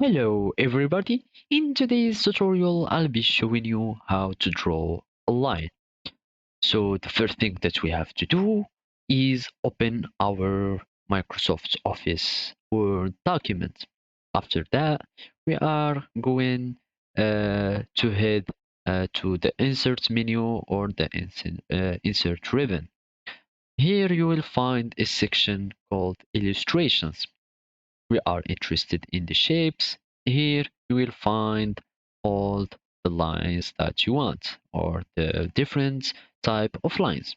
Hello everybody, in today's tutorial I'll be showing you how to draw a line. So the first thing that we have to do is open our Microsoft Office Word document. After that we are going to head to the insert menu or the insert ribbon. Here you will find a section called illustrations. We are interested in the shapes. Here you will find all the lines that you want or the different type of lines.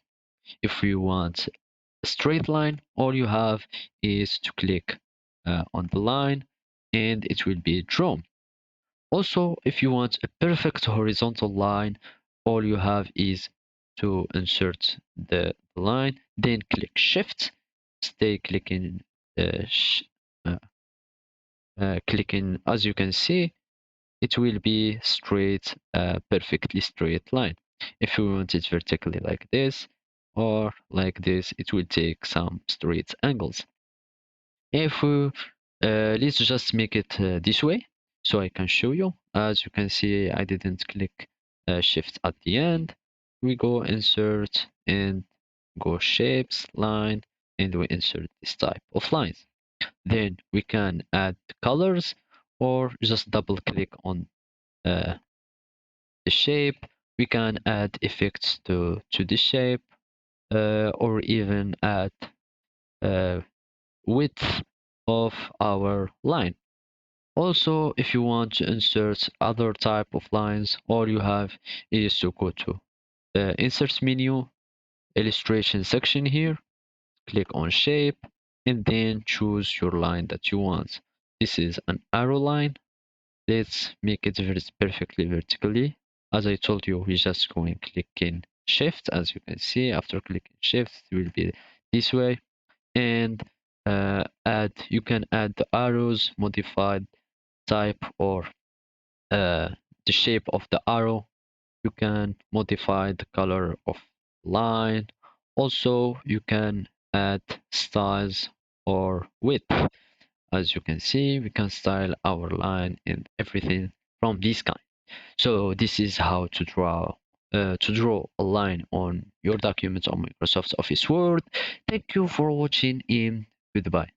If you want a straight line, all you have is to click on the line and it will be drawn. Also, if you want a perfect horizontal line, all you have is to insert the line, then click Shift, stay clicking the uh, clicking, as you can see, it will be straight, perfectly straight line. If you want it vertically like this or like this, it will take some straight angles. If we let's just make it this way so I can show you. As you can see, I didn't click shift at the end. We go insert and go shapes line and we insert this type of lines. Then we can add colors or just double click on uh, the shape. We can add effects to the shape or even add uh, width of our line. Also, if you want to insert other type of lines, all you have is to go to the insert menu, illustration section here, click on shape, and then choose your line that you want. This is an arrow line. Let's make it perfectly vertically. As I told you, we just go and click in shift. As you can see, after clicking shift, it will be this way. And you can add the arrows, modified type or uh, the shape of the arrow. You can modify the color of line. Also, you can add styles or width. As you can see, we can style our line and everything from this kind. So this is how to draw a line on your documents on Microsoft Office Word. Thank you for watching and goodbye.